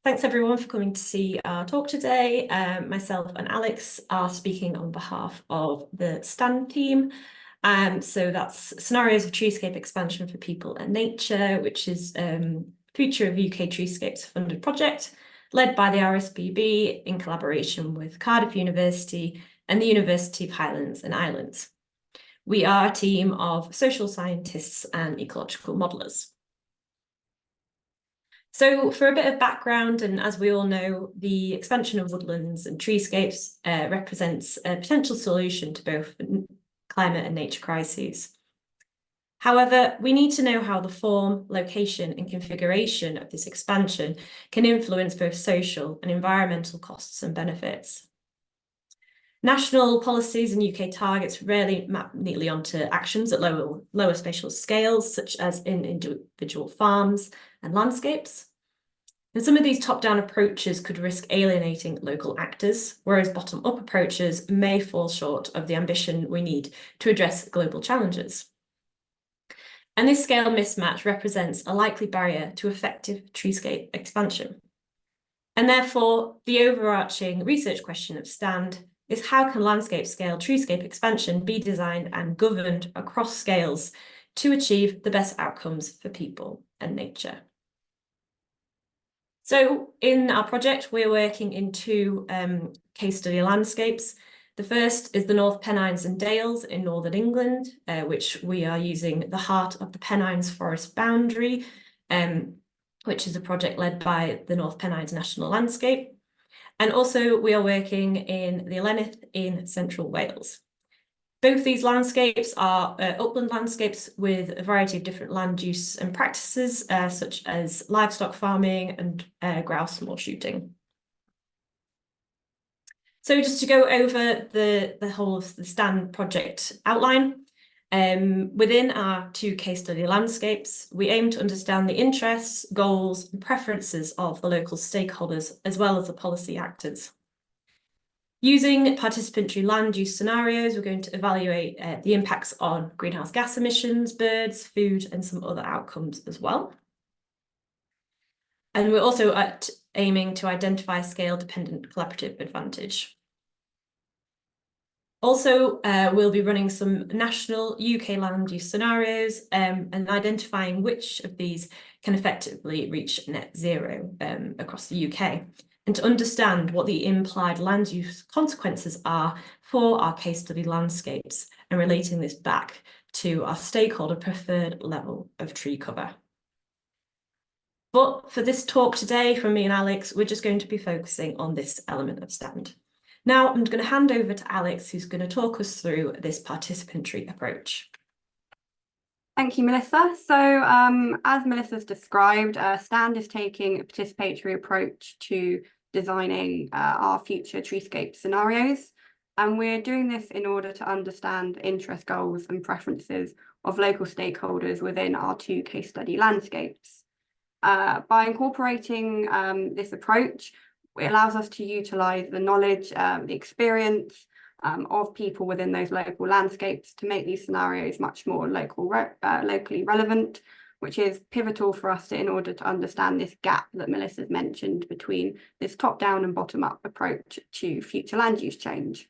Thanks everyone for coming to see our talk today. Myself and Alex are speaking on behalf of the STAND team. So that's Scenarios of Treescape Expansion for People and Nature, which is Future of UK Treescapes funded project led by the RSPB in collaboration with Cardiff University and the University of Highlands and Islands. We are a team of social scientists and ecological modellers. So for a bit of background, and as we all know, the expansion of woodlands and treescapes represents a potential solution to both climate and nature crises. However, we need to know how the form, location and configuration of this expansion can influence both social and environmental costs and benefits. National policies and UK targets rarely map neatly onto actions at lower spatial scales, such as in individual farms and landscapes. And some of these top-down approaches could risk alienating local actors, whereas bottom-up approaches may fall short of the ambition we need to address global challenges. And this scale mismatch represents a likely barrier to effective treescape expansion. And therefore, the overarching research question of STAND is how can landscape scale treescape expansion be designed and governed across scales to achieve the best outcomes for people and nature? So in our project, we're working in two case study landscapes. The first is the North Pennines and Dales in Northern England, which we are using the heart of the Pennines forest boundary, which is a project led by the North Pennines National Landscape. And also we are working in the Elenydd in central Wales. Both these landscapes are upland landscapes with a variety of different land use and practices, such as livestock farming and grouse moor shooting. So just to go over the whole of the STAND project outline, within our two case study landscapes, we aim to understand the interests, goals, and preferences of the local stakeholders, as well as the policy actors. Using participatory land use scenarios, we're going to evaluate the impacts on greenhouse gas emissions, birds, food, and some other outcomes as well. And we're also aiming to identify scale-dependent collaborative advantage. Also, we'll be running some national UK land use scenarios and identifying which of these can effectively reach net zero across the UK, and to understand what the implied land use consequences are for our case study landscapes and relating this back to our stakeholder preferred level of tree cover. But for this talk today from me and Alex, we're just going to be focusing on this element of STAND. Now I'm going to hand over to Alex, who's going to talk us through this participatory approach. Thank you, Melissa. So as Melissa's described, STAND is taking a participatory approach to designing our future treescape scenarios. And we're doing this in order to understand interest, goals and preferences of local stakeholders within our two case study landscapes. By incorporating this approach, it allows us to utilise the knowledge, the experience of people within those local landscapes to make these scenarios much more locally relevant, which is pivotal for us in order to understand this gap that Melissa's mentioned between this top-down and bottom-up approach to future land use change.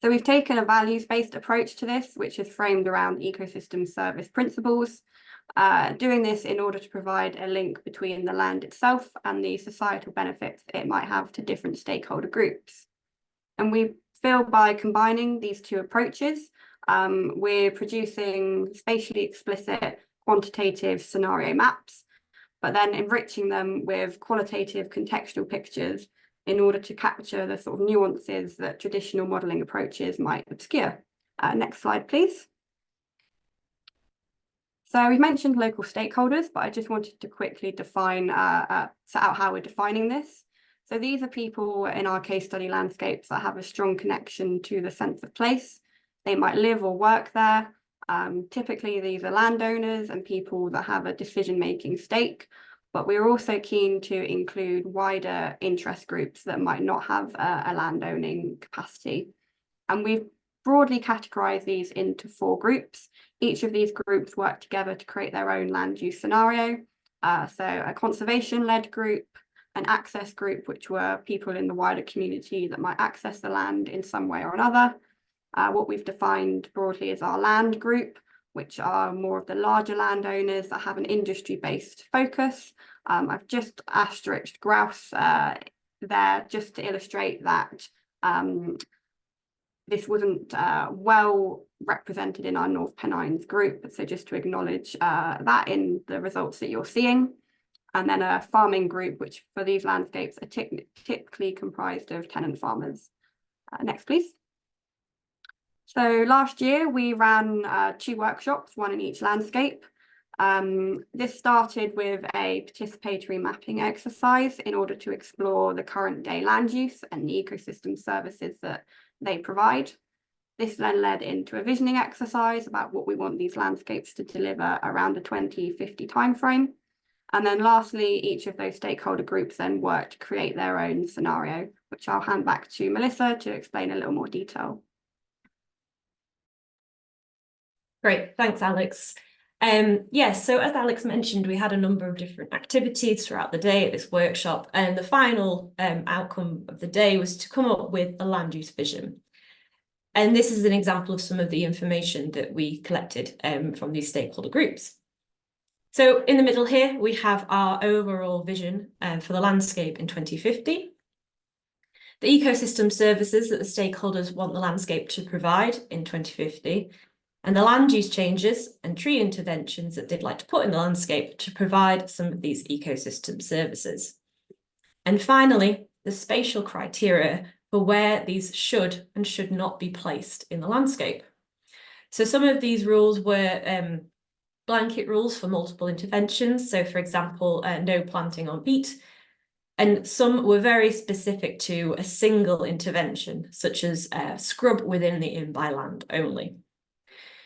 So we've taken a values-based approach to this, which is framed around ecosystem service principles, doing this in order to provide a link between the land itself and the societal benefits it might have to different stakeholder groups. And we feel by combining these two approaches, we're producing spatially explicit quantitative scenario maps, but then enriching them with qualitative contextual pictures in order to capture the sort of nuances that traditional modelling approaches might obscure. Next slide, please. So we've mentioned local stakeholders, but I just wanted to quickly define, set out how we're defining this. So these are people in our case study landscapes that have a strong connection to the sense of place. They might live or work there. Typically, these are landowners and people that have a decision-making stake, but we're also keen to include wider interest groups that might not have a landowning capacity. And we've broadly categorise these into 4 groups. Each of these groups work together to create their own land use scenario, So a conservation-led group, an access group, which were people in the wider community that might access the land in some way or another. What we've defined broadly as our land group, which are more of the larger landowners that have an industry-based focus. I've just asterisked grouse there just to illustrate that this wasn't well represented in our North Pennines group, so just to acknowledge that in the results that you're seeing. And then a farming group, which for these landscapes are typically comprised of tenant farmers. Next, please. So last year we ran 2 workshops, one in each landscape. This started with a participatory mapping exercise in order to explore the current day land use and the ecosystem services that they provide. This then led into a visioning exercise about what we want these landscapes to deliver around the 2050 timeframe. And then lastly, each of those stakeholder groups then worked to create their own scenario, which I'll hand back to Melissa to explain a little more detail. Great, thanks, Alex. Yes, so as Alex mentioned, we had a number of different activities throughout the day at this workshop, and the final outcome of the day was to come up with a land use vision. And this is an example of some of the information that we collected from these stakeholder groups. So in the middle here, we have our overall vision for the landscape in 2050. The ecosystem services that the stakeholders want the landscape to provide in 2050, and the land use changes and tree interventions that they'd like to put in the landscape to provide some of these ecosystem services. And finally, the spatial criteria for where these should and should not be placed in the landscape. So some of these rules were blanket rules for multiple interventions. So for example, no planting on peat. And some were very specific to a single intervention, such as scrub within the in-by land only.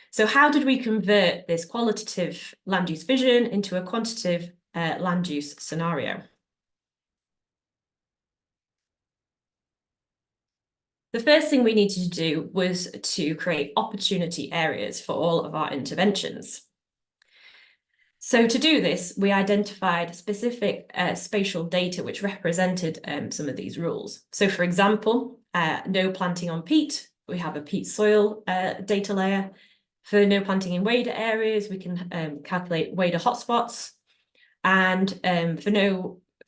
So how did we convert this qualitative land use vision into a quantitative land use scenario? The first thing we needed to do was to create opportunity areas for all of our interventions. So to do this, we identified specific spatial data which represented some of these rules. So for example, no planting on peat, we have a peat soil data layer. For no planting in wader areas, we can calculate wader hotspots. And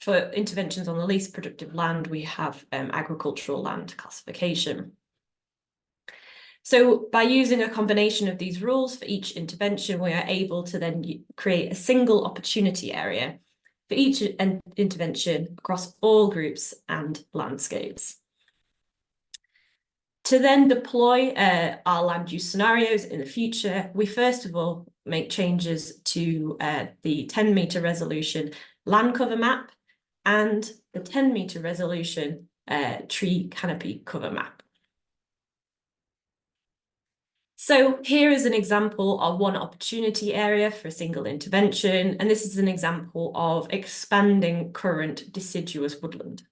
for interventions on the least productive land, we have agricultural land classification. So by using a combination of these rules for each intervention, we are able to then create a single opportunity area for each intervention across all groups and landscapes. To then deploy our land use scenarios in the future, we first of all make changes to the 10-metre resolution land cover map and the 10-metre resolution tree canopy cover map. So here is an example of one opportunity area for a single intervention, and this is an example of expanding current deciduous woodland.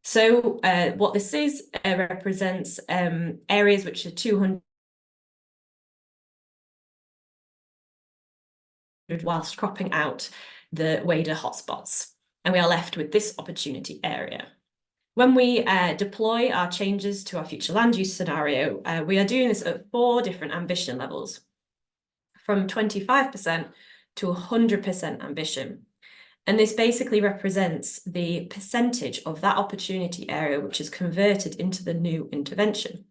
So what this is represents areas which are 200 whilst cropping out the wader hotspots, and we are left with this opportunity area. When we deploy our changes to our future land use scenario, we are doing this at 4 different ambition levels, from 25% to 100% ambition. And this basically represents the percentage of that opportunity area which is converted into the new intervention.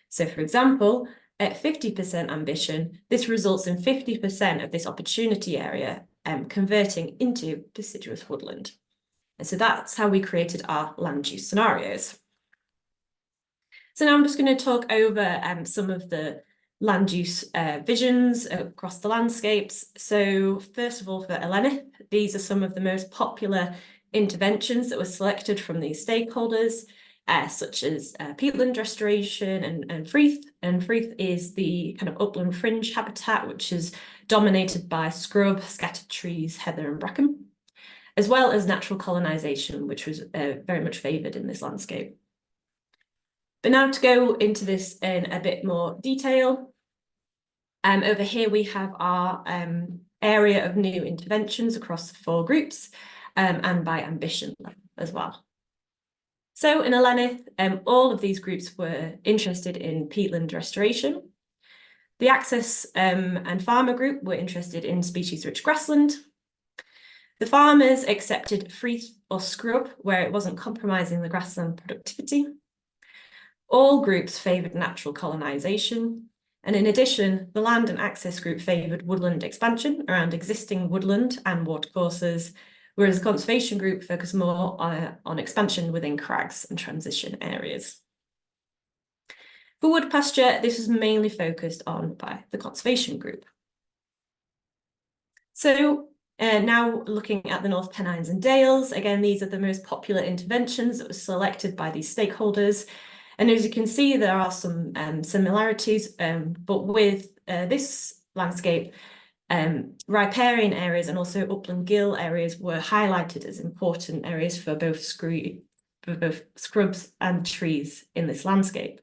So for example, at 50% ambition, this results in 50% of this opportunity area converting into deciduous woodland. And so that's how we created our land use scenarios. So now I'm just going to talk over some of the land use visions across the landscapes. So first of all, for Elenydd, these are some of the most popular interventions that were selected from these stakeholders, such as peatland restoration and freeth. And freeth is the kind of upland fringe habitat, which is dominated by scrub, scattered trees, heather and bracken, as well as natural colonisation, which was very much favoured in this landscape. But now to go into this in a bit more detail, over here we have our area of new interventions across the 4 groups, and by ambition level as well. So in Elenydd, all of these groups were interested in peatland restoration. The Access and Farmer group were interested in species-rich grassland. The farmers accepted free or scrub where it wasn't compromising the grassland productivity. All groups favoured natural colonisation. And in addition, the Land and Access group favoured woodland expansion around existing woodland and watercourses, whereas the Conservation group focused more on expansion within crags and transition areas. For wood pasture, this was mainly focused on by the Conservation group. So now looking at the North Pennines and Dales, again, these are the most popular interventions that were selected by these stakeholders. And as you can see, there are some similarities, but with this landscape, riparian areas and also upland gill areas were highlighted as important areas for both scrubs and trees in this landscape.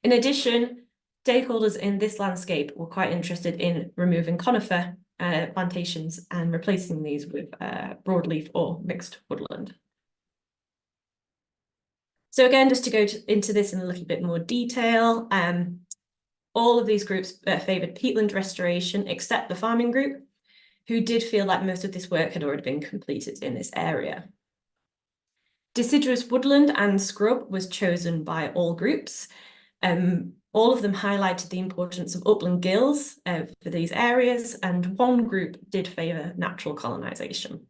In addition, stakeholders in this landscape were quite interested in removing conifer plantations and replacing these with broadleaf or mixed woodland. So again, just to go into this in a little bit more detail, all of these groups favoured peatland restoration, except the farming group, who did feel like most of this work had already been completed in this area. Deciduous woodland and scrub was chosen by all groups. All of them highlighted the importance of upland gills for these areas, and one group did favour natural colonisation.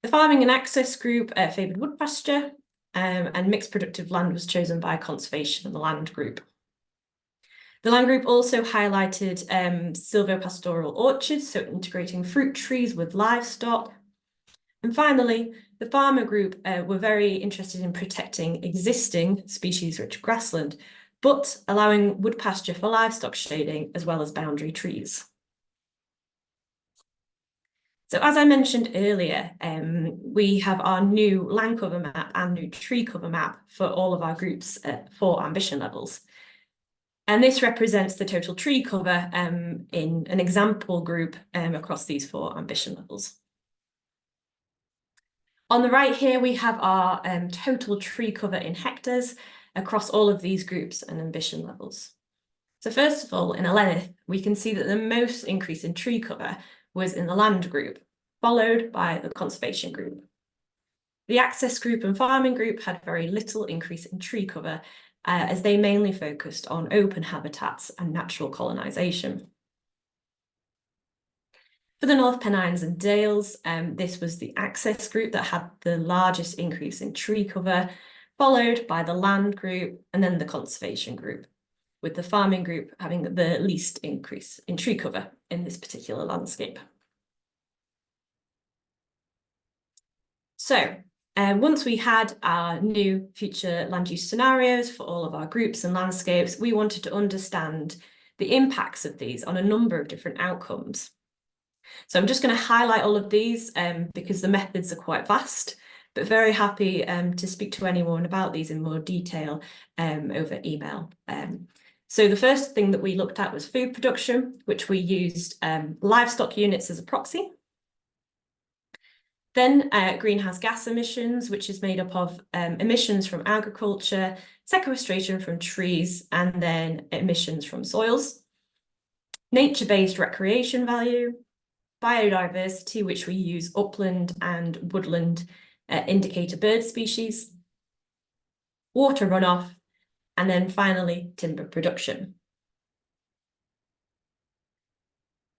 The Farming and Access group favoured wood pasture, and mixed productive land was chosen by Conservation and the Land group. The Land group also highlighted silvopastoral orchards, so integrating fruit trees with livestock. And finally, the Farmer group were very interested in protecting existing species-rich grassland, but allowing wood pasture for livestock shading as well as boundary trees. So as I mentioned earlier, we have our new land cover map and new tree cover map for all of our groups at 4 ambition levels. And this represents the total tree cover in an example group across these 4 ambition levels. On the right here, we have our total tree cover in hectares across all of these groups and ambition levels. So first of all, in Elenydd, we can see that the most increase in tree cover was in the Land group, followed by the Conservation group. The Access group and Farming group had very little increase in tree cover, as they mainly focused on open habitats and natural colonisation. For the North Pennines and Dales, this was the Access group that had the largest increase in tree cover, followed by the Land group and then the Conservation group, with the Farming group having the least increase in tree cover in this particular landscape. So once we had our new future land use scenarios for all of our groups and landscapes, we wanted to understand the impacts of these on a number of different outcomes. So I'm just going to highlight all of these because the methods are quite vast, but very happy to speak to anyone about these in more detail over email. So the first thing that we looked at was food production, which we used livestock units as a proxy. Then greenhouse gas emissions, which is made up of emissions from agriculture, sequestration from trees, and then emissions from soils. Nature-based recreation value, biodiversity, which we use upland and woodland indicator bird species, water runoff, and then finally timber production.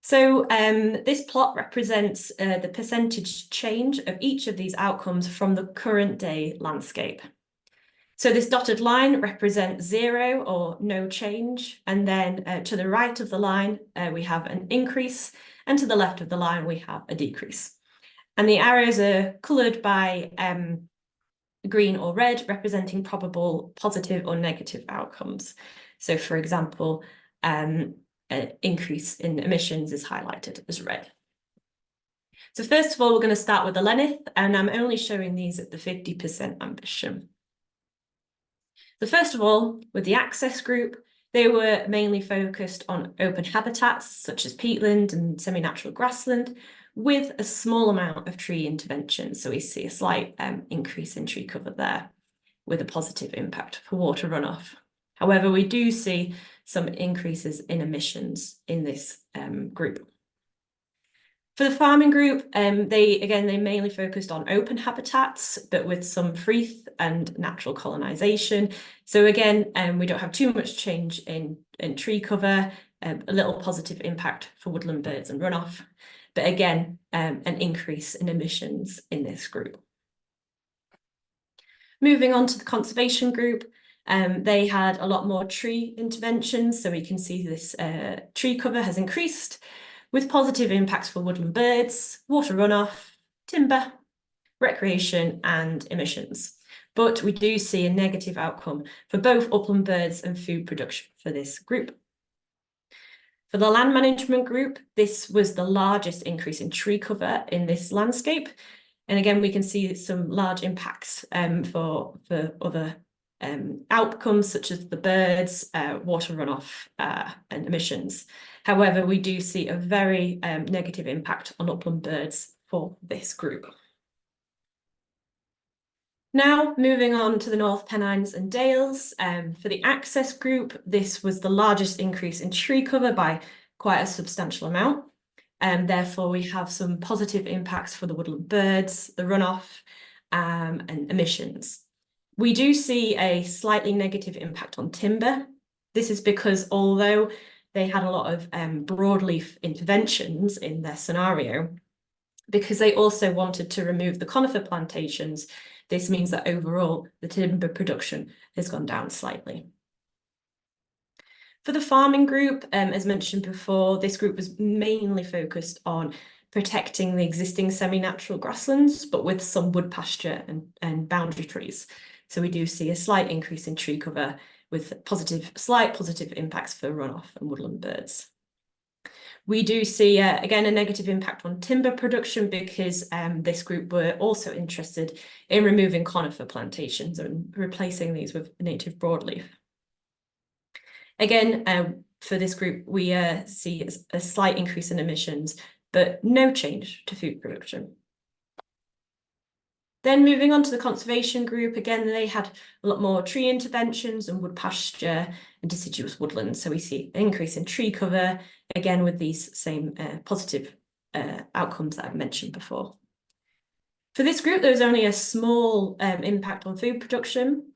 So this plot represents the percentage change of each of these outcomes from the current day landscape. So this dotted line represents 0 or no change, and then to the right of the line we have an increase, and to the left of the line we have a decrease. And the arrows are coloured by green or red, representing probable positive or negative outcomes. So for example, an increase in emissions is highlighted as red. So first of all, we're going to start with Elenydd, and I'm only showing these at the 50% ambition. So first of all, with the Access group, They were mainly focused on open habitats such as peatland and semi-natural grassland, with a small amount of tree intervention. So we see a slight increase in tree cover there, with a positive impact for water runoff. However, we do see some increases in emissions in this group. For the farming group, they mainly focused on open habitats, but with some free and natural colonisation. So again, we don't have too much change in tree cover, a little positive impact for woodland birds and runoff, but again, an increase in emissions in this group. Moving on to the conservation group, they had a lot more tree interventions, so we can see this tree cover has increased, with positive impacts for woodland birds, water runoff, timber, recreation and emissions. But we do see a negative outcome for both upland birds and food production for this group. For the land management group, this was the largest increase in tree cover in this landscape. And again, we can see some large impacts for other outcomes such as the birds, water runoff and emissions. However, we do see a very negative impact on upland birds for this group. Now, moving on to the North Pennines and Dales. For the access group, this was the largest increase in tree cover by quite a substantial amount. And therefore, we have some positive impacts for the woodland birds, the runoff and emissions. We do see a slightly negative impact on timber. This is because although they had a lot of broadleaf interventions in their scenario, because they also wanted to remove the conifer plantations, this means that overall the timber production has gone down slightly. For the farming group, as mentioned before, this group was mainly focused on protecting the existing semi-natural grasslands, but with some wood pasture and boundary trees. So we do see a slight increase in tree cover with slight positive impacts for runoff and woodland birds. We do see, again, a negative impact on timber production because this group were also interested in removing conifer plantations and replacing these with native broadleaf. Again, for this group, we see a slight increase in emissions, but no change to food production. Then moving on to the conservation group, again, they had a lot more tree interventions and wood pasture and deciduous woodlands. So we see an increase in tree cover, again, with these same positive outcomes that I've mentioned before. For this group, there was only a small impact on food production.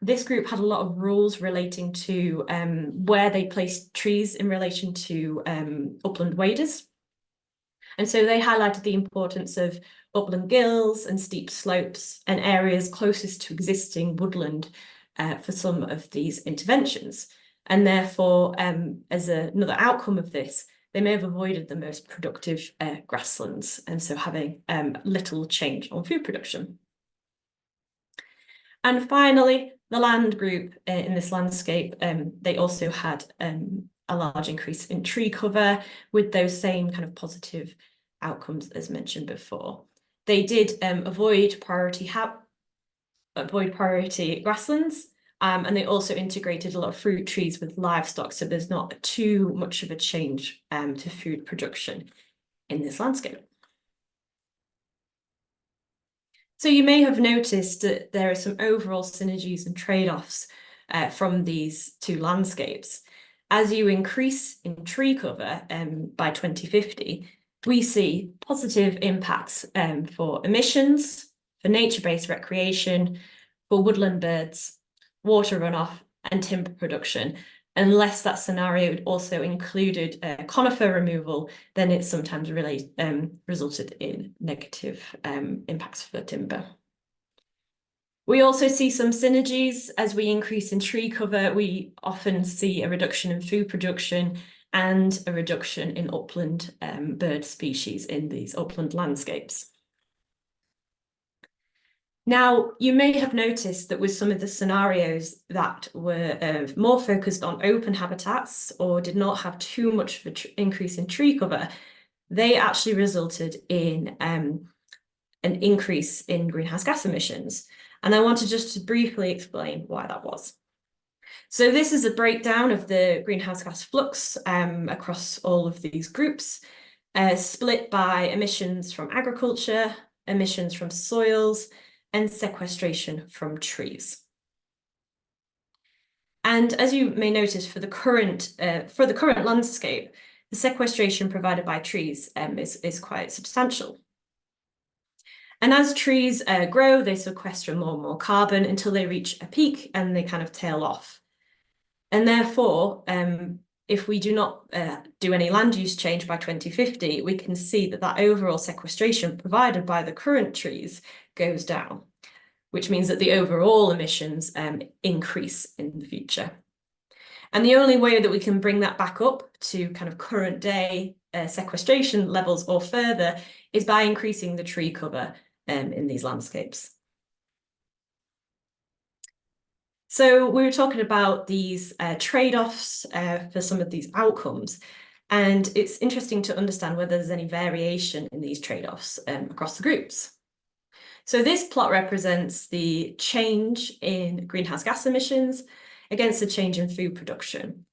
This group had a lot of rules relating to where they placed trees in relation to upland waders. And so they highlighted the importance of upland gills and steep slopes and areas closest to existing woodland for some of these interventions. And therefore, as another outcome of this, they may have avoided the most productive grasslands, and so having little change on food production. And finally, the land group in this landscape, they also had a large increase in tree cover with those same kind of positive outcomes as mentioned before. They did avoid priority grasslands, and they also integrated a lot of fruit trees with livestock, so there's not too much of a change to food production in this landscape. So you may have noticed that there are some overall synergies and trade-offs from these two landscapes. As you increase in tree cover by 2050, we see positive impacts for emissions, for nature-based recreation, for woodland birds, water runoff, and timber production. Unless that scenario also included conifer removal, then it sometimes really resulted in negative impacts for timber. We also see some synergies as we increase in tree cover. We often see a reduction in food production and a reduction in upland bird species in these upland landscapes. Now, you may have noticed that with some of the scenarios that were more focused on open habitats or did not have too much of an increase in tree cover, they actually resulted in an increase in greenhouse gas emissions. And I want to just briefly explain why that was. So this is a breakdown of the greenhouse gas flux across all of these groups, split by emissions from agriculture, emissions from soils, and sequestration from trees. And as you may notice, for the current landscape, the sequestration provided by trees is quite substantial. And as trees grow, they sequester more and more carbon until they reach a peak and they kind of tail off. And therefore, if we do not do any land use change by 2050, we can see that that overall sequestration provided by the current trees goes down, which means that the overall emissions increase in the future. And the only way that we can bring that back up to kind of current day sequestration levels or further is by increasing the tree cover in these landscapes. So we were talking about these trade-offs for some of these outcomes, and it's interesting to understand whether there's any variation in these trade-offs across the groups. So this plot represents the change in greenhouse gas emissions against the change in food production.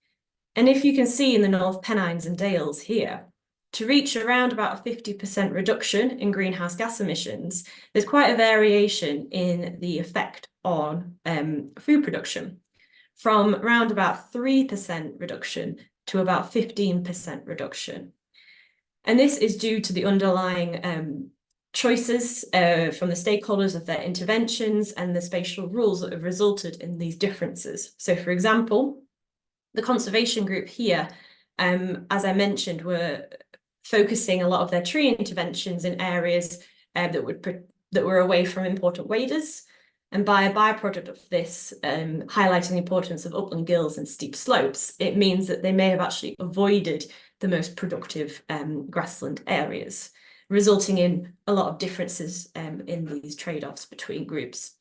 And if you can see in the North Pennines and Dales here, to reach around about a 50% reduction in greenhouse gas emissions, there's quite a variation in the effect on food production, from around about 3% reduction to about 15% reduction. And this is due to the underlying choices from the stakeholders of their interventions and the spatial rules that have resulted in these differences. So for example, the conservation group here, as I mentioned, were focusing a lot of their tree interventions in areas that were away from important waders. And by a byproduct of this, highlighting the importance of upland gills and steep slopes, it means that they may have actually avoided the most productive grassland areas, resulting in a lot of differences in these trade-offs between groups.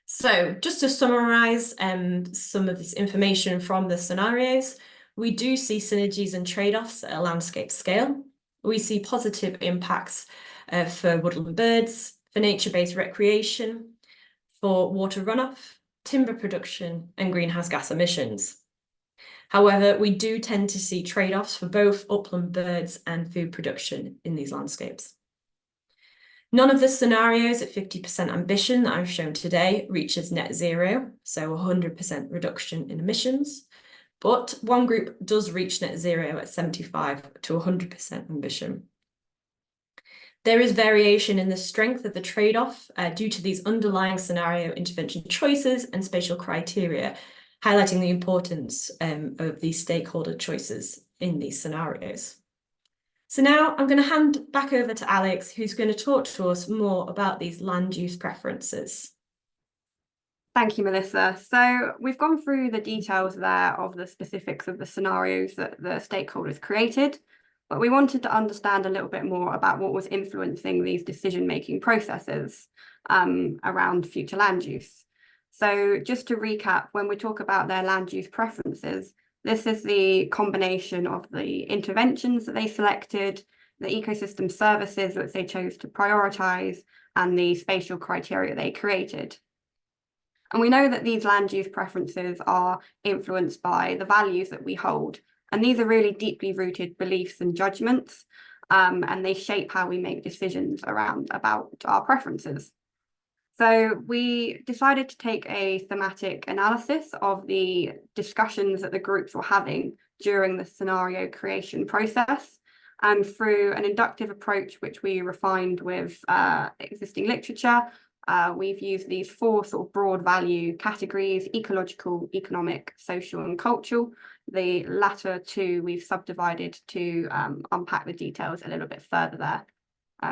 So just to summarize some of this information from the scenarios, we do see synergies and trade-offs at a landscape scale. We see positive impacts for woodland birds, for nature-based recreation, for water runoff, timber production, and greenhouse gas emissions. However, we do tend to see trade-offs for both upland birds and food production in these landscapes. None of the scenarios at 50% ambition that I've shown today reaches net zero, so 100% reduction in emissions. But one group does reach net zero at 75 to 100% ambition. There is variation in the strength of the trade-off due to these underlying scenario intervention choices and spatial criteria, highlighting the importance of these stakeholder choices in these scenarios. So now I'm going to hand back over to Alex, who's going to talk to us more about these land use preferences. Thank you, Melissa. So we've gone through the details there of the specifics of the scenarios that the stakeholders created, but we wanted to understand a little bit more about what was influencing these decision-making processes around future land use. So just to recap, when we talk about their land use preferences, this is the combination of the interventions that they selected, the ecosystem services that they chose to prioritise, and the spatial criteria they created. And we know that these land use preferences are influenced by the values that we hold. And these are really deeply rooted beliefs and judgments, and they shape how we make decisions about our preferences. So we decided to take a thematic analysis of the discussions that the groups were having during the scenario creation process. And through an inductive approach, which we refined with existing literature, we've used these four sort of broad value categories: ecological, economic, social, and cultural. The latter two we've subdivided to unpack the details a little bit further there.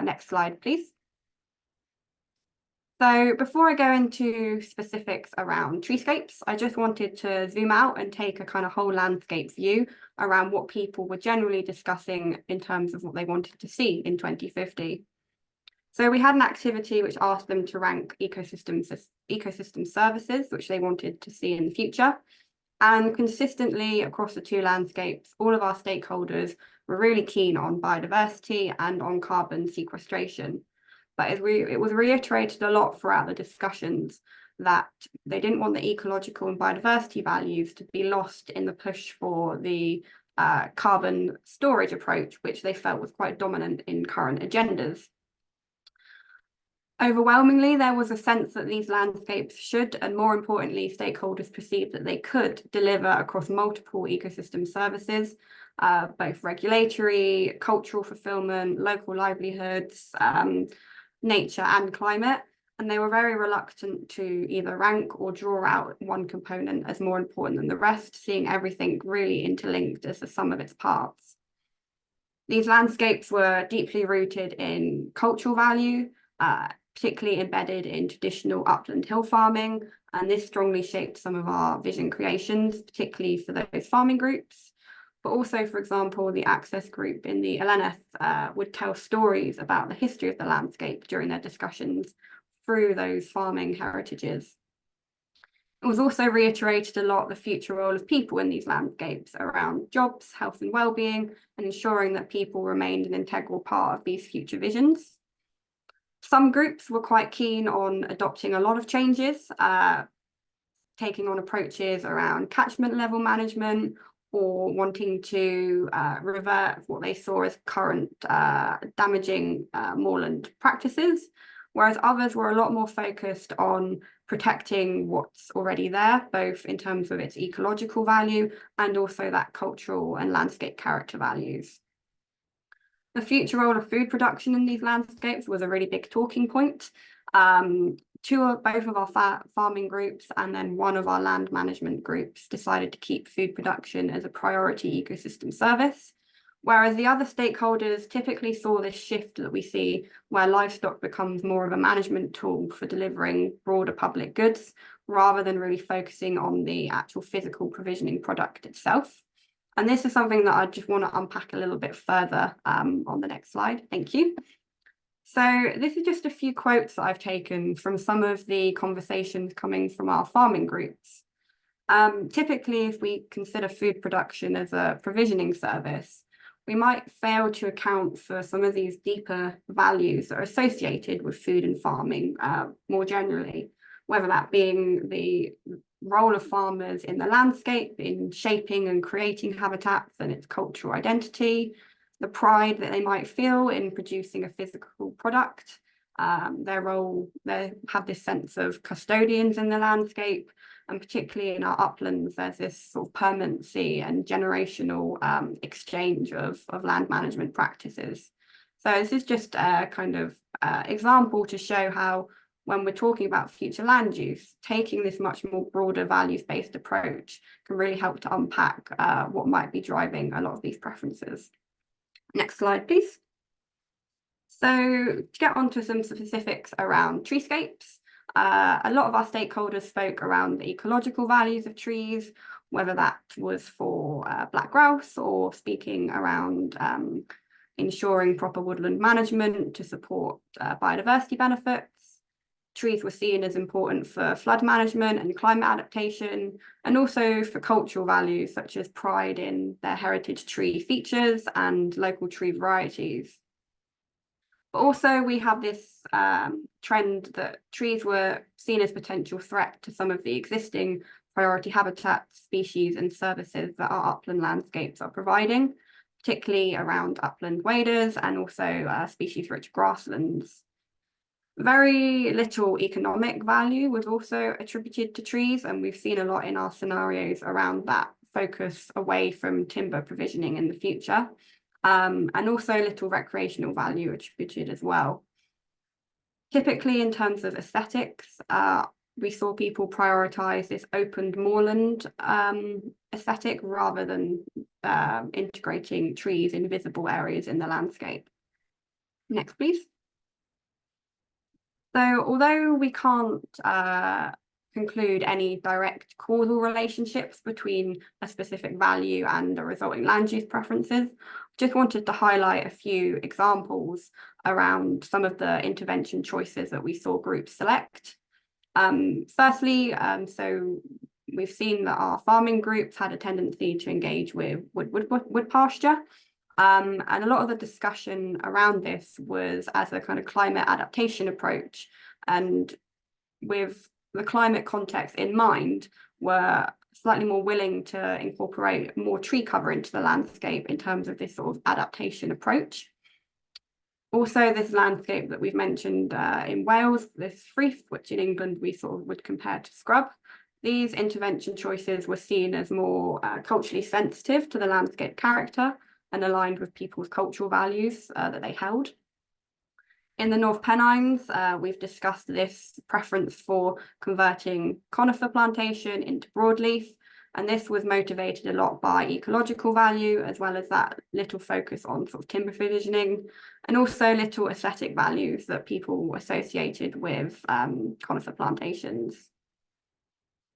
Next slide, please. So before I go into specifics around treescapes, I just wanted to zoom out and take a kind of whole landscape view around what people were generally discussing in terms of what they wanted to see in 2050. So we had an activity which asked them to rank ecosystem services, which they wanted to see in the future. And consistently across the two landscapes, all of our stakeholders were really keen on biodiversity and on carbon sequestration. But it was reiterated a lot throughout the discussions that they didn't want the ecological and biodiversity values to be lost in the push for the carbon storage approach, which they felt was quite dominant in current agendas. Overwhelmingly, there was a sense that these landscapes should, and more importantly, stakeholders perceived that they could deliver across multiple ecosystem services, both regulatory, cultural fulfillment, local livelihoods, nature and climate. And they were very reluctant to either rank or draw out one component as more important than the rest, seeing everything really interlinked as the sum of its parts. These landscapes were deeply rooted in cultural value, particularly embedded in traditional upland hill farming, and this strongly shaped some of our vision creations, particularly for those farming groups. But also, for example, the access group in the Elenydd would tell stories about the history of the landscape during their discussions through those farming heritages. It was also reiterated a lot the future role of people in these landscapes around jobs, health and well-being, and ensuring that people remained an integral part of these future visions. Some groups were quite keen on adopting a lot of changes, taking on approaches around catchment level management or wanting to revert what they saw as current damaging moorland practices, whereas others were a lot more focused on protecting what's already there, both in terms of its ecological value and also that cultural and landscape character values. The future role of food production in these landscapes was a really big talking point. Both of our farming groups and then one of our land management groups decided to keep food production as a priority ecosystem service, whereas the other stakeholders typically saw this shift that we see where livestock becomes more of a management tool for delivering broader public goods rather than really focusing on the actual physical provisioning product itself. And this is something that I just want to unpack a little bit further on the next slide. Thank you. So this is just a few quotes that I've taken from some of the conversations coming from our farming groups. Typically, if we consider food production as a provisioning service, we might fail to account for some of these deeper values that are associated with food and farming more generally, whether that being the role of farmers in the landscape, in shaping and creating habitats and its cultural identity, the pride that they might feel in producing a physical product, their role, they have this sense of custodians in the landscape, and particularly in our uplands, there's this sort of permanency and generational exchange of land management practices. So this is just a kind of example to show how when we're talking about future land use, taking this much more broader values-based approach can really help to unpack what might be driving a lot of these preferences. Next slide, please. So to get onto some specifics around treescapes, a lot of our stakeholders spoke around the ecological values of trees, whether that was for black grouse or speaking around ensuring proper woodland management to support biodiversity benefits. Trees were seen as important for flood management and climate adaptation, and also for cultural values such as pride in their heritage tree features and local tree varieties. But also we have this trend that trees were seen as potential threat to some of the existing priority habitats, species and services that our upland landscapes are providing, particularly around upland waders and also species-rich grasslands. Very little economic value was also attributed to trees, and we've seen a lot in our scenarios around that focus away from timber provisioning in the future, and also little recreational value attributed as well. Typically, in terms of aesthetics, we saw people prioritise this opened moorland aesthetic rather than integrating trees in visible areas in the landscape. Next, please. So although we can't conclude any direct causal relationships between a specific value and the resulting land use preferences, just wanted to highlight a few examples around some of the intervention choices that we saw groups select. Firstly, so we've seen that our farming groups had a tendency to engage with wood pasture. And a lot of the discussion around this was as a kind of climate adaptation approach. And with the climate context in mind, were slightly more willing to incorporate more tree cover into the landscape in terms of this sort of adaptation approach. Also, this landscape that we've mentioned in Wales, this Frith, which in England we sort of would compare to scrub, these intervention choices were seen as more culturally sensitive to the landscape character and aligned with people's cultural values that they held. In the North Pennines, we've discussed this preference for converting conifer plantation into broadleaf, and this was motivated a lot by ecological value, as well as that little focus on sort of timber provisioning, and also little aesthetic values that people associated with conifer plantations.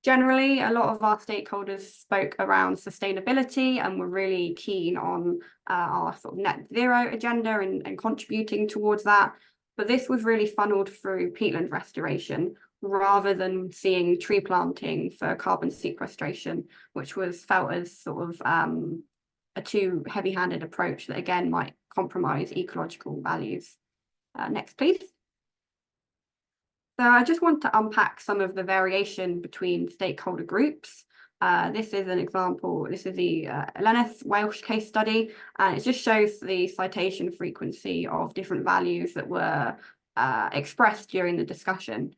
Generally, a lot of our stakeholders spoke around sustainability and were really keen on our sort of net zero agenda and contributing towards that. But this was really funneled through peatland restoration rather than seeing tree planting for carbon sequestration, which was felt as sort of a too heavy-handed approach that again might compromise ecological values. Next, please. So I just want to unpack some of the variation between stakeholder groups. This is an example, this is the Elenydd Welsh case study, and it just shows the citation frequency of different values that were expressed during the discussion.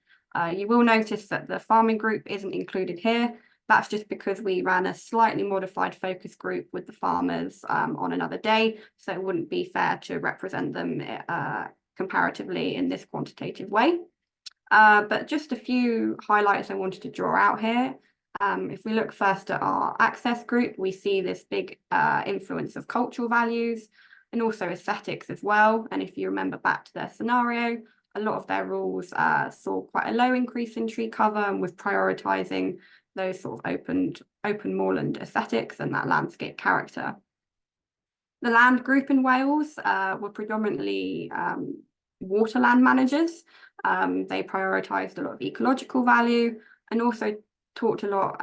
You will notice that the farming group isn't included here. That's just because we ran a slightly modified focus group with the farmers on another day, so it wouldn't be fair to represent them comparatively in this quantitative way. But just a few highlights I wanted to draw out here. If we look first at our access group, we see this big influence of cultural values and also aesthetics as well. And if you remember back to their scenario, a lot of their rules saw quite a low increase in tree cover and was prioritising those sort of open moorland aesthetics and that landscape character. The land group in Wales were predominantly waterland managers. They prioritised a lot of ecological value and also talked a lot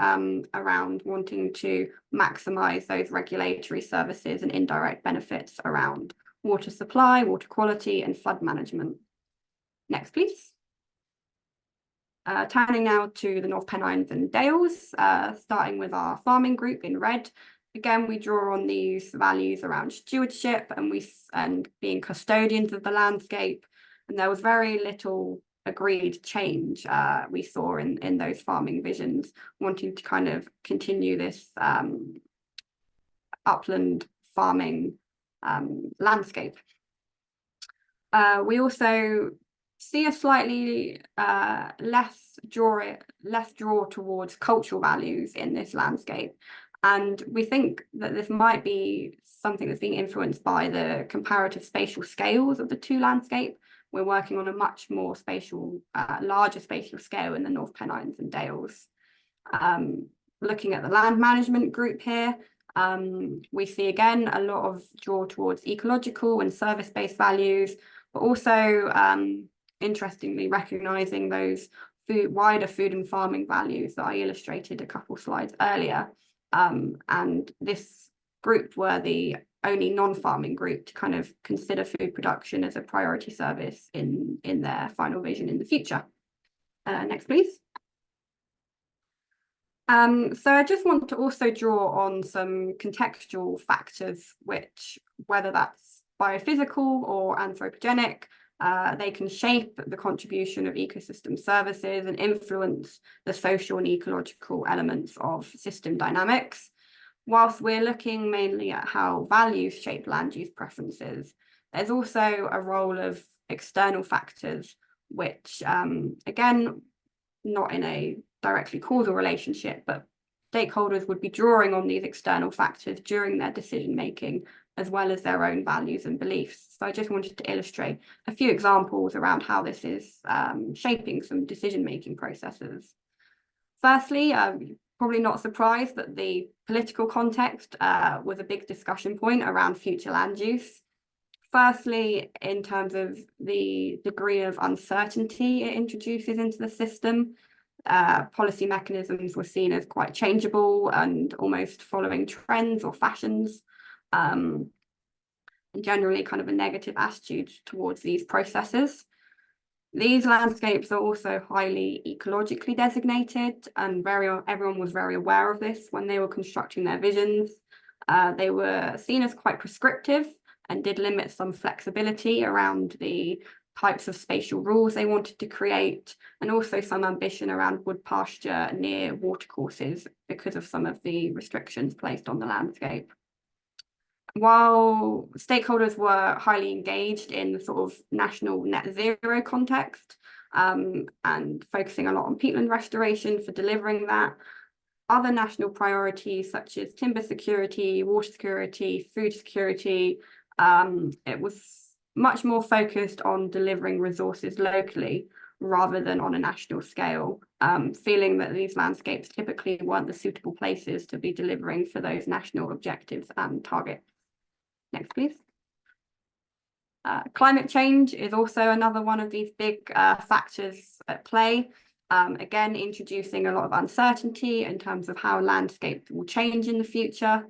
around wanting to maximise those regulatory services and indirect benefits around water supply, water quality and flood management. Next, please. Turning now to the North Pennines and Dales, starting with our farming group in red. Again, we draw on these values around stewardship and being custodians of the landscape. And there was very little agreed change we saw in those farming visions, wanting to kind of continue this upland farming landscape. We also see a slightly less draw towards cultural values in this landscape. And we think that this might be something that's being influenced by the comparative spatial scales of the two landscapes. We're working on a much more spatial, larger spatial scale in the North Pennines and Dales. Looking at the land management group here, we see again a lot of draw towards ecological and service-based values, but also interestingly recognising those wider food and farming values that I illustrated a couple slides earlier. And this group were the only non-farming group to kind of consider food production as a priority service in their final vision in the future. Next, please. So I just want to also draw on some contextual factors, which, whether that's biophysical or anthropogenic, they can shape the contribution of ecosystem services and influence the social and ecological elements of system dynamics. Whilst we're looking mainly at how values shape land use preferences, there's also a role of external factors, which, again, not in a directly causal relationship, but stakeholders would be drawing on these external factors during their decision making, as well as their own values and beliefs. So I just wanted to illustrate a few examples around how this is shaping some decision making processes. Firstly, probably not surprised that the political context was a big discussion point around future land use. Firstly, in terms of the degree of uncertainty it introduces into the system, policy mechanisms were seen as quite changeable and almost following trends or fashions, and generally kind of a negative attitude towards these processes. These landscapes are also highly ecologically designated, and everyone was very aware of this when they were constructing their visions. They were seen as quite prescriptive and did limit some flexibility around the types of spatial rules they wanted to create, and also some ambition around wood pasture near watercourses because of some of the restrictions placed on the landscape. While stakeholders were highly engaged in the sort of national net zero context, and focusing a lot on peatland restoration for delivering that, other national priorities such as timber security, water security, food security, it was much more focused on delivering resources locally rather than on a national scale, feeling that these landscapes typically weren't the suitable places to be delivering for those national objectives and targets. Next, please. Climate change is also another one of these big factors at play. Again, introducing a lot of uncertainty in terms of how landscape will change in the future.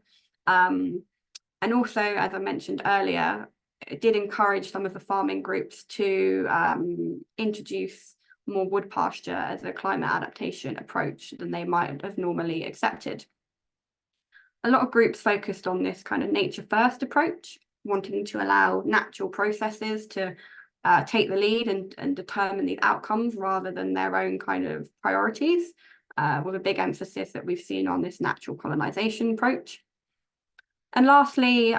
And also, as I mentioned earlier, it did encourage some of the farming groups to introduce more wood pasture as a climate adaptation approach than they might have normally accepted. A lot of groups focused on this kind of nature first approach, wanting to allow natural processes to take the lead and determine the outcomes rather than their own kind of priorities, with a big emphasis that we've seen on this natural colonization approach. And lastly,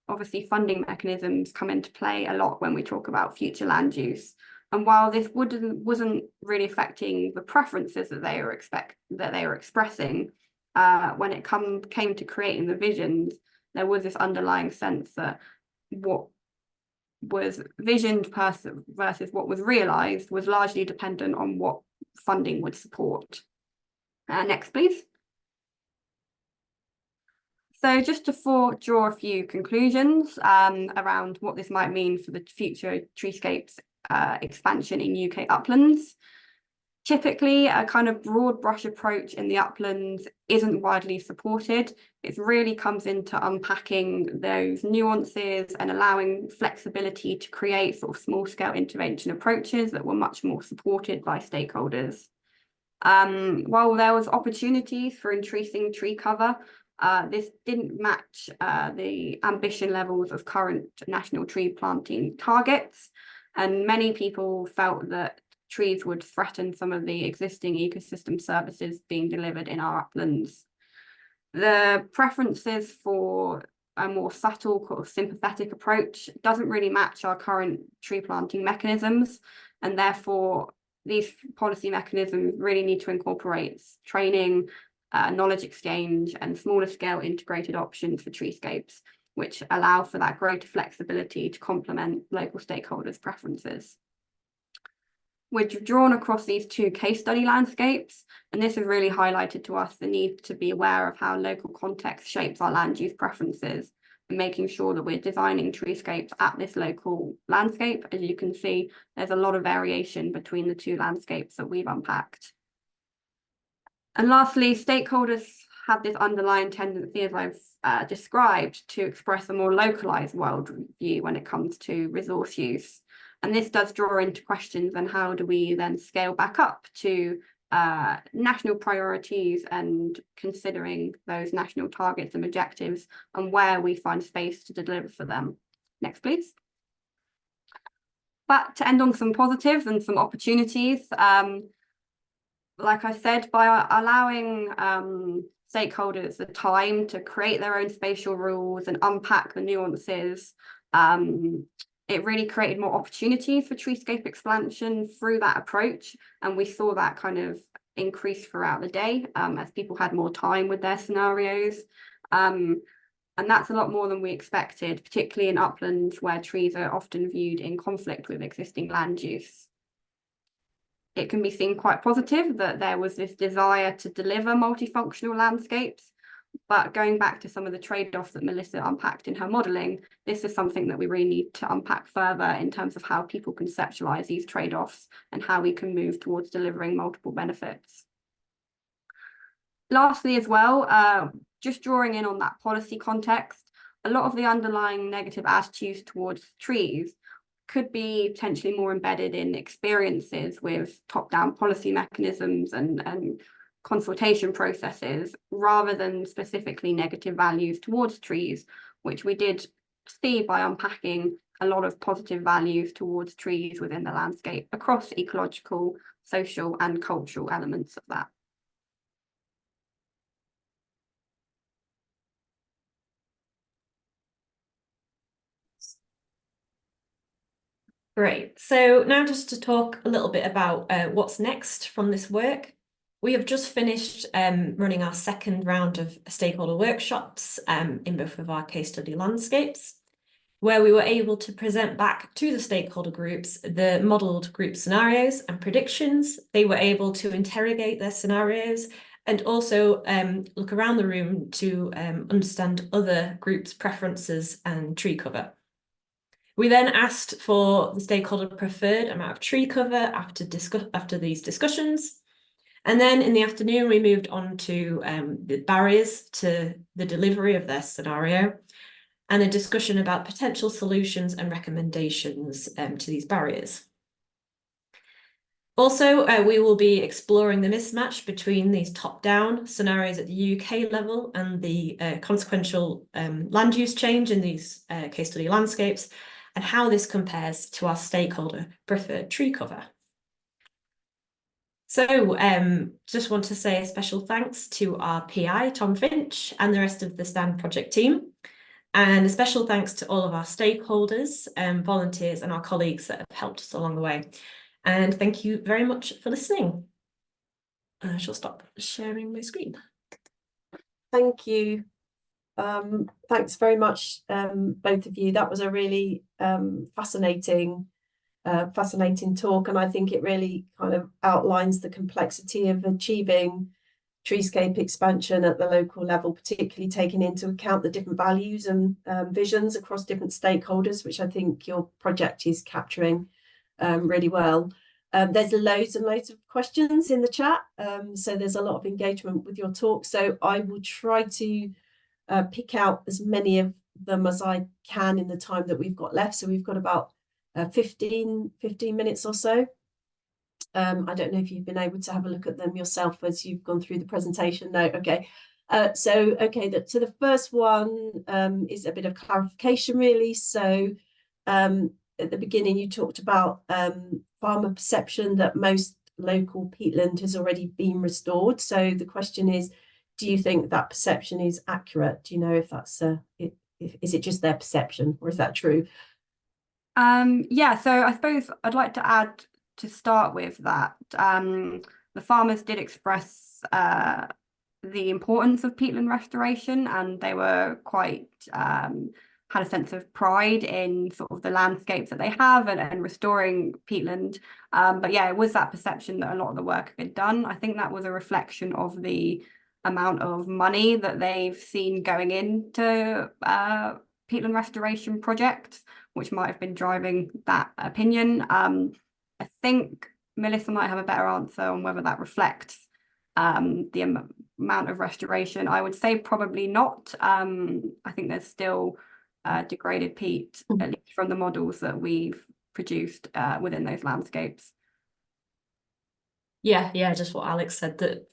obviously funding mechanisms come into play a lot when we talk about future land use. And while this wasn't really affecting the preferences that they were expressing, when it came to creating the visions, there was this underlying sense that what was visioned versus what was realised was largely dependent on what funding would support. Next, please. So just to draw a few conclusions around what this might mean for the future treescapes expansion in UK uplands. Typically, a kind of broad brush approach in the uplands isn't widely supported. It really comes into unpacking those nuances and allowing flexibility to create sort of small-scale intervention approaches that were much more supported by stakeholders. While there was opportunities for increasing tree cover, this didn't match the ambition levels of current national tree planting targets, and many people felt that trees would threaten some of the existing ecosystem services being delivered in our uplands. The preferences for a more subtle, sort of sympathetic approach doesn't really match our current tree planting mechanisms, and therefore these policy mechanisms really need to incorporate training, knowledge exchange, and smaller scale integrated options for treescapes, which allow for that greater flexibility to complement local stakeholders' preferences. We're drawn across these two case study landscapes, and this has really highlighted to us the need to be aware of how local context shapes our land use preferences, and making sure that we're designing treescapes at this local landscape. As you can see, there's a lot of variation between the two landscapes that we've unpacked. And lastly, stakeholders have this underlying tendency, as I've described, to express a more localized worldview when it comes to resource use. And this does draw into questions on how do we then scale back up to national priorities and considering those national targets and objectives and where we find space to deliver for them. Next, please. But to end on some positives and some opportunities, like I said, by allowing stakeholders the time to create their own spatial rules and unpack the nuances, it really created more opportunities for treescape expansion through that approach. And we saw that kind of increase throughout the day as people had more time with their scenarios. And that's a lot more than we expected, particularly in uplands where trees are often viewed in conflict with existing land use. It can be seen quite positive that there was this desire to deliver multifunctional landscapes. But going back to some of the trade-offs that Melissa unpacked in her modelling, this is something that we really need to unpack further in terms of how people conceptualise these trade-offs and how we can move towards delivering multiple benefits. Lastly as well, just drawing in on that policy context, a lot of the underlying negative attitudes towards trees could be potentially more embedded in experiences with top-down policy mechanisms and consultation processes, rather than specifically negative values towards trees, which we did see by unpacking a lot of positive values towards trees within the landscape across ecological, social and cultural elements of that. Great. So now just to talk a little bit about what's next from this work. We have just finished running our second round of stakeholder workshops in both of our case study landscapes, where we were able to present back to the stakeholder groups the modelled group scenarios and predictions. They were able to interrogate their scenarios and also look around the room to understand other groups' preferences and tree cover. We then asked for the stakeholder preferred amount of tree cover after these discussions. And then in the afternoon, we moved on to the barriers to the delivery of their scenario and a discussion about potential solutions and recommendations to these barriers. Also, we will be exploring the mismatch between these top-down scenarios at the UK level and the consequential land use change in these case study landscapes, and how this compares to our stakeholder preferred tree cover. So just want to say a special thanks to our PI, Tom Finch, and the rest of the STAND project team. And a special thanks to all of our stakeholders, volunteers, and our colleagues that have helped us along the way. And thank you very much for listening. I shall stop sharing my screen. Thank you. Thanks very much, both of you. That was a really fascinating talk, and I think it really kind of outlines the complexity of achieving treescape expansion at the local level, particularly taking into account the different values and visions across different stakeholders, which I think your project is capturing really well. There's loads and loads of questions in the chat, so there's a lot of engagement with your talk. So I will try to pick out as many of them as I can in the time that we've got left. So we've got about 15 minutes or so. I don't know if you've been able to have a look at them yourself as you've gone through the presentation. No, okay. So the first one is a bit of clarification, really. So at the beginning, you talked about farmer perception that most local peatland has already been restored. So the question is, do you think that perception is accurate? Do you know if that's is it just their perception, or is that true? Yeah, so I suppose I'd like to add, to start with, that the farmers did express the importance of peatland restoration, and they were quite had a sense of pride in sort of the landscapes that they have and restoring peatland. But yeah, it was that perception that a lot of the work had been done. I think that was a reflection of the amount of money that they've seen going into peatland restoration projects, which might have been driving that opinion. I think Melissa might have a better answer on whether that reflects the amount of restoration. I would say probably not. I think there's still degraded peat, at least from the models that we've produced within those landscapes. Yeah, just what Alex said, that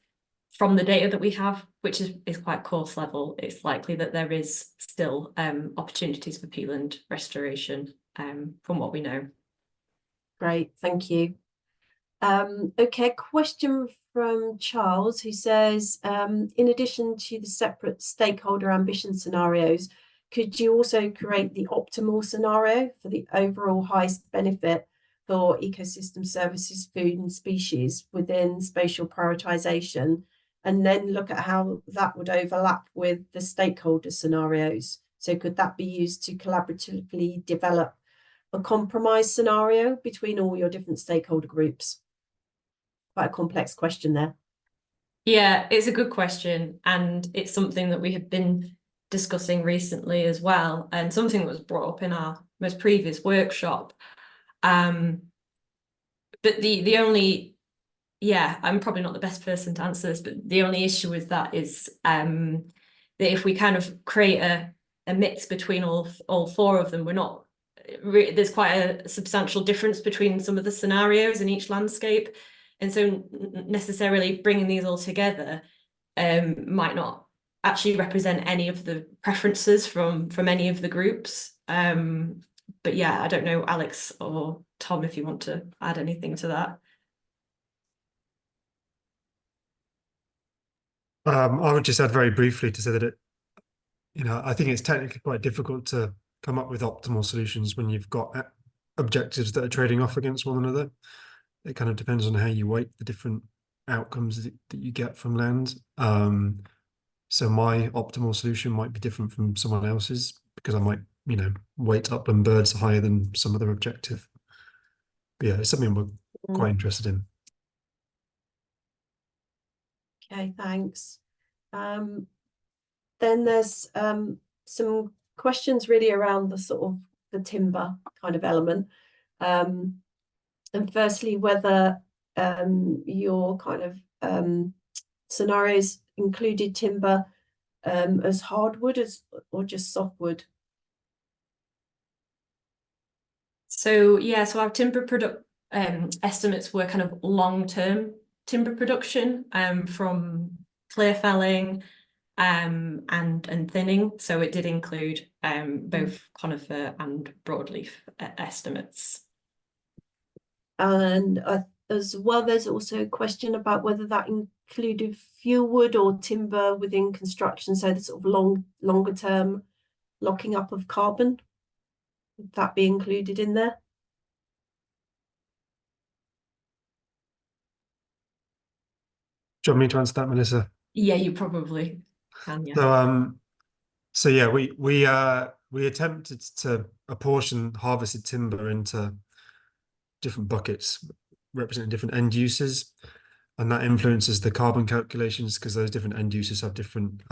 from the data that we have, which is quite coarse level, it's likely that there is still opportunities for peatland restoration from what we know. Great, thank you. Okay, question from Charles, who says, in addition to the separate stakeholder ambition scenarios, could you also create the optimal scenario for the overall highest benefit for ecosystem services, food and species within spatial prioritisation, and then look at how that would overlap with the stakeholder scenarios? So could that be used to collaboratively develop a compromise scenario between all your different stakeholder groups? Quite a complex question there. Yeah, it's a good question, and it's something that we have been discussing recently as well, and something that was brought up in our most previous workshop. But the only, yeah, I'm probably not the best person to answer this, but the only issue with that is that if we kind of create a mix between all four of them, we're not there's quite a substantial difference between some of the scenarios in each landscape. And so necessarily bringing these all together might not actually represent any of the preferences from any of the groups. But yeah, I don't know, Alex or Tom, if you want to add anything to that. I would just add very briefly to say that I think it's technically quite difficult to come up with optimal solutions when you've got objectives that are trading off against one another. It kind of depends on how you weight the different outcomes that you get from land. So my optimal solution might be different from someone else's because I might, weight upland birds higher than some other objective. But yeah, it's something we're quite interested in. Okay, thanks. Then there's some questions really around the sort of the timber kind of element. And firstly, whether your kind of scenarios included timber as hardwood or just softwood. So yeah, so our timber estimates were kind of long-term timber production from clear felling and thinning. So it did include both conifer and broadleaf estimates. And as well, there's also a question about whether that included fuel wood or timber within construction, so the sort of longer term locking up of carbon. Would that be included in there? Do you want me to answer that, Melissa? Yeah, you probably can, yeah. So yeah, we attempted to apportion harvested timber into different buckets representing different end uses, and that influences the carbon calculations because those different end uses have different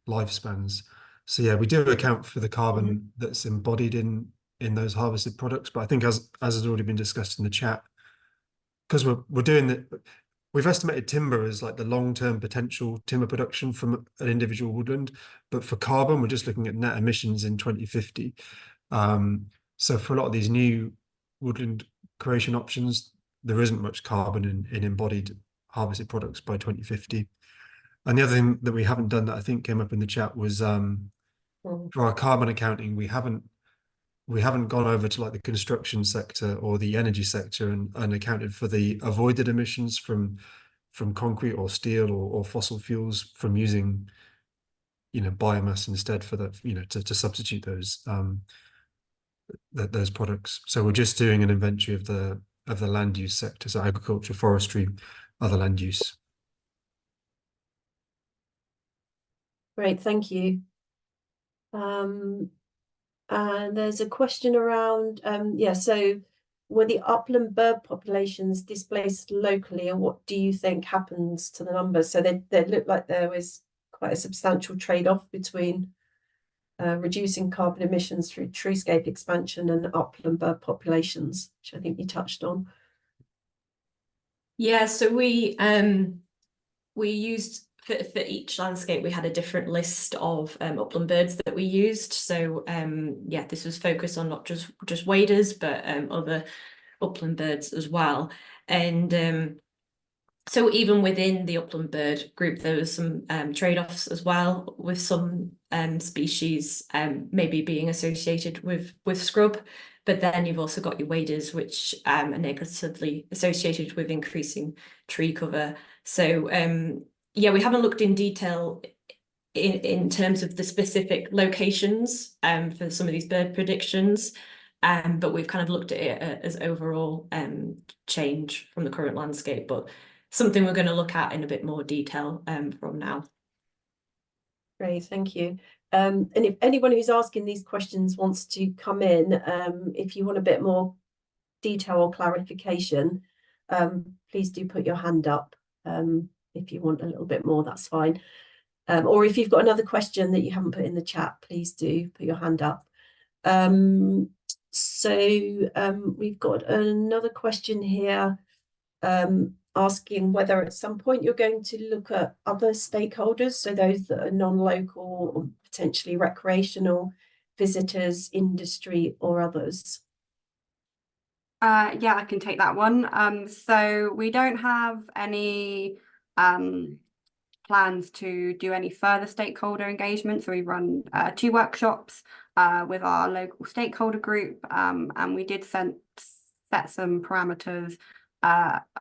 lifespans. So yeah, we do account for the carbon that's embodied in those harvested products, but I think as has already been discussed in the chat, because we're doing we've estimated timber as like the long-term potential timber production from an individual woodland, but for carbon, we're just looking at net emissions in 2050. So for a lot of these new woodland creation options, there isn't much carbon in embodied harvested products by 2050. And the other thing that we haven't done that I think came up in the chat was for our carbon accounting, we haven't gone over to like the construction sector or the energy sector and accounted for the avoided emissions from concrete or steel or fossil fuels from using biomass instead for the to substitute those products. So we're just doing an inventory of the land use sector, so agriculture, forestry, other land use. Great, thank you. And there's a question around, so were the upland bird populations displaced locally, and what do you think happens to the numbers? So they look like there was quite a substantial trade-off between reducing carbon emissions through treescape expansion and upland bird populations, which I think you touched on. Yeah, so we used for each landscape, we had a different list of upland birds that we used. So yeah, this was focused on not just waders, but other upland birds as well. And so even within the upland bird group, there was some trade-offs as well, with some species maybe being associated with scrub. But then you've also got your waders, which are negatively associated with increasing tree cover. So yeah, we haven't looked in detail in terms of the specific locations for some of these bird predictions, but we've kind of looked at it as overall change from the current landscape, but something we're going to look at in a bit more detail from now. Great, thank you. And if anyone who's asking these questions wants to come in, if you want a bit more detail or clarification, please do put your hand up. If you want a little bit more, that's fine. Or if you've got another question that you haven't put in the chat, please do put your hand up. We've got another question here asking whether at some point you're going to look at other stakeholders, so those that are non-local or potentially recreational visitors, industry, or others? Yeah, I can take that one. So we don't have any plans to do any further stakeholder engagement. So we run 2 workshops with our local stakeholder group, and we did set some parameters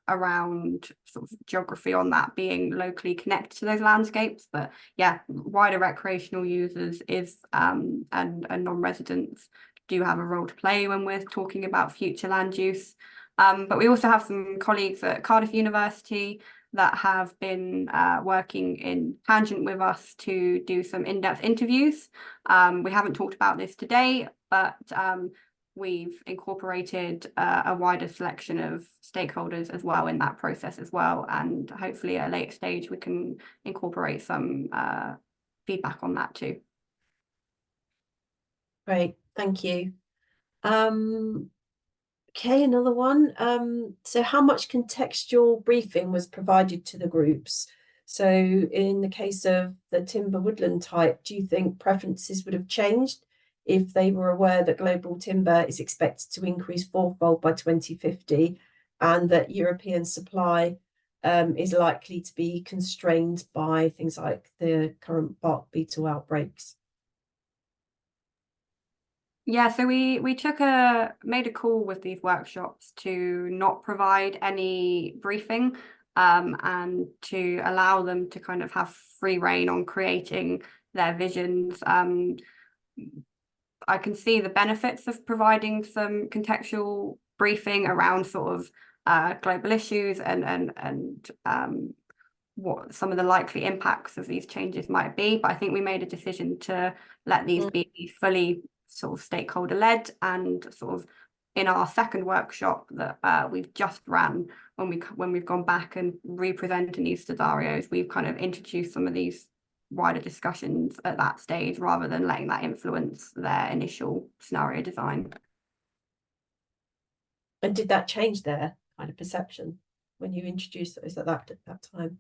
around sort of geography on that being locally connected to those landscapes. But yeah, wider recreational users and non-residents do have a role to play when we're talking about future land use. But we also have some colleagues at Cardiff University that have been working in tangent with us to do some in-depth interviews. We haven't talked about this today, but we've incorporated a wider selection of stakeholders as well in that process as well. And hopefully at a later stage, we can incorporate some feedback on that too. Great, thank you. Okay, another one. So how much contextual briefing was provided to the groups? So in the case of the timber woodland type, do you think preferences would have changed if they were aware that global timber is expected to increase 4-fold by 2050 and that European supply is likely to be constrained by things like the current bark beetle outbreaks? Yeah, so we made a call with these workshops to not provide any briefing and to allow them to kind of have free rein on creating their visions. I can see the benefits of providing some contextual briefing around sort of global issues and what some of the likely impacts of these changes might be. But I think we made a decision to let these be fully sort of stakeholder-led, and sort of in our second workshop that we've just ran, when we've gone back and representing these scenarios, we've kind of introduced some of these wider discussions at that stage rather than letting that influence their initial scenario design. And did that change their kind of perception when you introduced those at that time?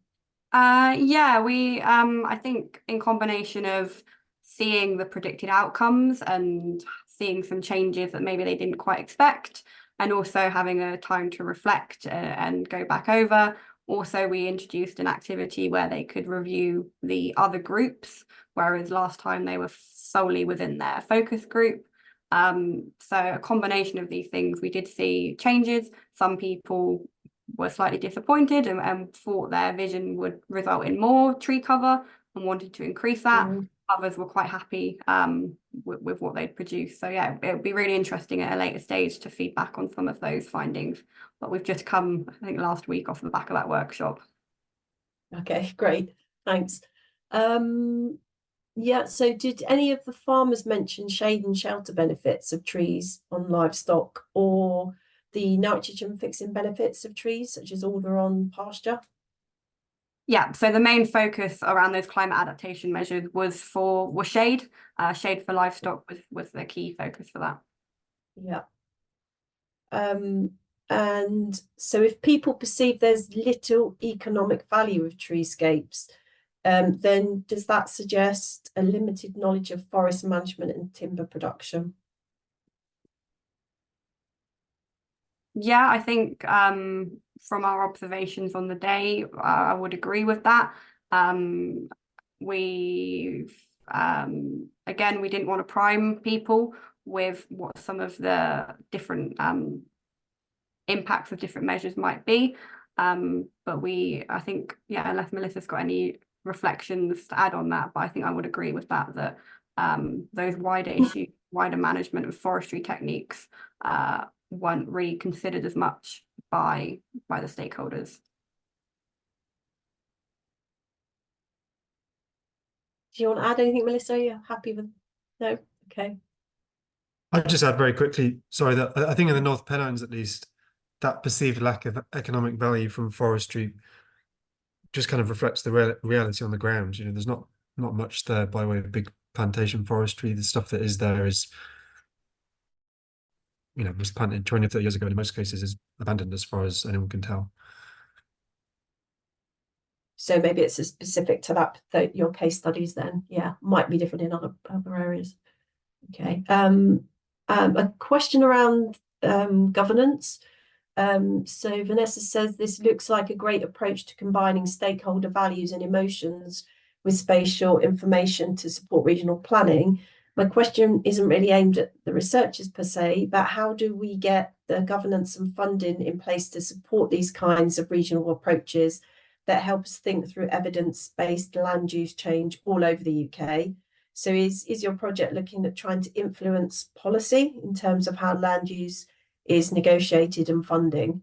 Yeah, we I think in combination of seeing the predicted outcomes and seeing some changes that maybe they didn't quite expect, and also having a time to reflect and go back over. Also, we introduced an activity where they could review the other groups, whereas last time they were solely within their focus group. So a combination of these things, we did see changes. Some people were slightly disappointed and thought their vision would result in more tree cover and wanted to increase that. Others were quite happy with what they'd produced. So yeah, it would be really interesting at a later stage to feedback on some of those findings. But we've just come, I think, last week off the back of that workshop. Okay, great, thanks. Yeah, so did any of the farmers mention shade and shelter benefits of trees on livestock, or the nitrogen fixing benefits of trees, such as alder on pasture? Yeah, so the main focus around those climate adaptation measures was shade. Shade for livestock was the key focus for that. Yeah. And so if people perceive there's little economic value of treescapes, then does that suggest a limited knowledge of forest management and timber production? Yeah, I think from our observations on the day, I would agree with that. Again, we didn't want to prime people with what some of the different impacts of different measures might be. But I think, yeah, unless Melissa's got any reflections to add on that, but I think I would agree with that those wider issues, wider management of forestry techniques weren't really considered as much by the stakeholders. Do you want to add anything, Melissa? Are you happy with? No? Okay. I'll just add very quickly, sorry, that I think in the North Pennines at least, that perceived lack of economic value from forestry just kind of reflects the reality on the ground. You know, there's not much there by way of big plantation forestry. The stuff that is there is, you know, was planted 20 or 30 years ago, and in most cases is abandoned as far as anyone can tell. So maybe it's specific to your case studies then. Yeah, might be different in other areas. Okay. A question around governance. So Vanessa says this looks like a great approach to combining stakeholder values and emotions with spatial information to support regional planning. My question isn't really aimed at the researchers per se, but how do we get the governance and funding in place to support these kinds of regional approaches that help us think through evidence-based land use change all over the UK? So is your project looking at trying to influence policy in terms of how land use is negotiated and funded?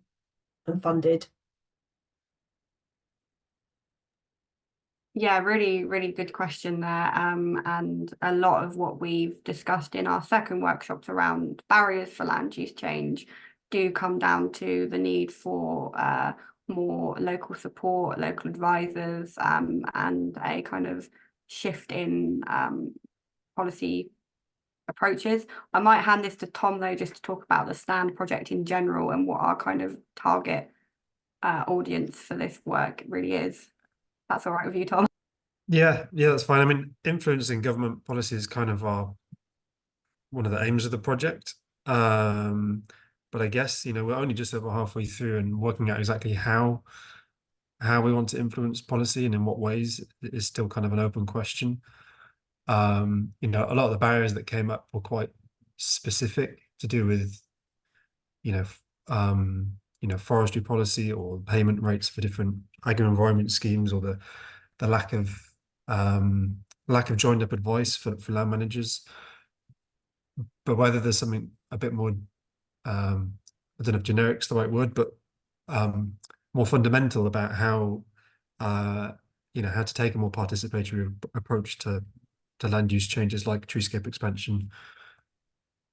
Yeah, really, really good question there. And a lot of what we've discussed in our second workshops around barriers for land use change do come down to the need for more local support, local advisors, and a kind of shift in policy approaches. I might hand this to Tom though, just to talk about the stand project in general and what our kind of target audience for this work really is. That's all right with you, Tom? Yeah, that's fine. I mean, influencing government policy is kind of one of the aims of the project. But I guess, we're only just over halfway through, and working out exactly how we want to influence policy and in what ways is still kind of an open question. A lot of the barriers that came up were quite specific to do with, forestry policy or payment rates for different agro-environment schemes, or the lack of joined up advice for land managers. But whether there's something a bit more, I don't know if generic's the right word, but more fundamental about how how to take a more participatory approach to land use changes like treescape expansion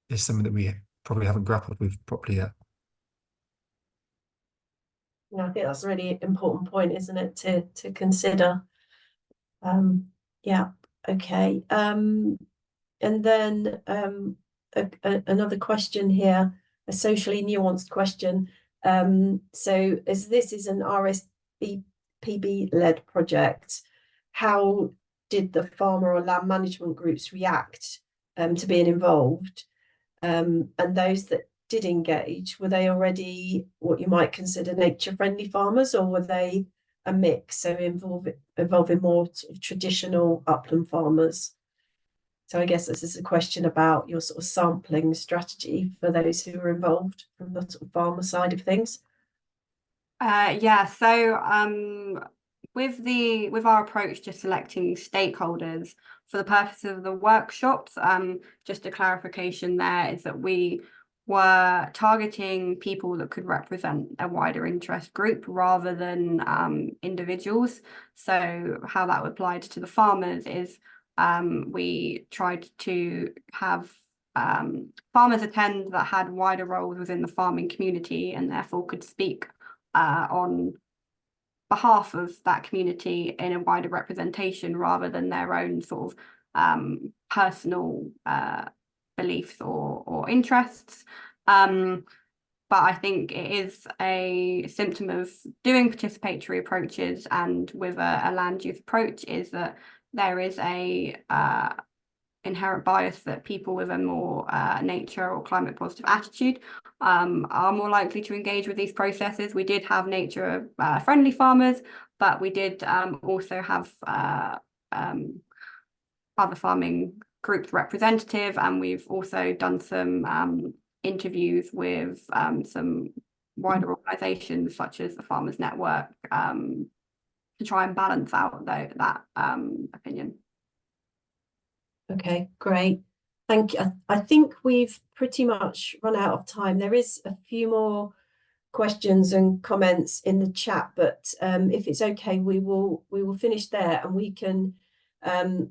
is something that we probably haven't grappled with properly yet. Yeah, I think that's a really important point, isn't it, to consider. Yeah, okay. And then another question here, a socially nuanced question. So as this is an RSPB-led project, how did the farmer or land management groups react to being involved? And those that did engage, were they already what you might consider nature-friendly farmers, or were they a mix, so involving more sort of traditional upland farmers? So I guess this is a question about your sort of sampling strategy for those who are involved from the sort of farmer side of things. Yeah, so with our approach to selecting stakeholders for the purpose of the workshops, just a clarification there is that we were targeting people that could represent a wider interest group rather than individuals. So how that applied to the farmers is we tried to have farmers attend that had wider roles within the farming community and therefore could speak on behalf of that community in a wider representation rather than their own sort of personal beliefs or interests. But I think it is a symptom of doing participatory approaches, and with a land use approach is that there is a inherent bias that people with a more nature or climate positive attitude are more likely to engage with these processes. We did have nature friendly farmers, but we did also have other farming groups representative, and we've also done some interviews with some wider organisations such as the Farmers Network to try and balance out that opinion. Okay, great. Thank you. I think we've pretty much run out of time. There is a few more questions and comments in the chat, but if it's okay, we will finish there, and we can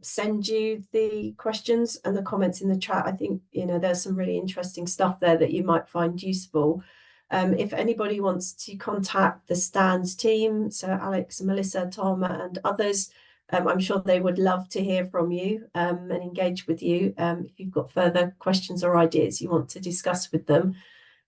send you the questions and the comments in the chat. I think there's some really interesting stuff there that you might find useful. If anybody wants to contact the Stands team, so Alex, Melissa, Tom, and others, I'm sure they would love to hear from you and engage with you if you've got further questions or ideas you want to discuss with them.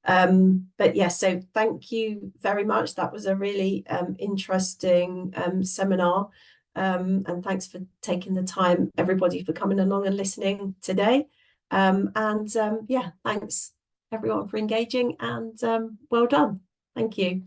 But yes, so thank you very much. That was a really interesting seminar, and thanks for taking the time, everybody, for coming along and listening today. Yeah, thanks everyone for engaging, and well done. Thank you.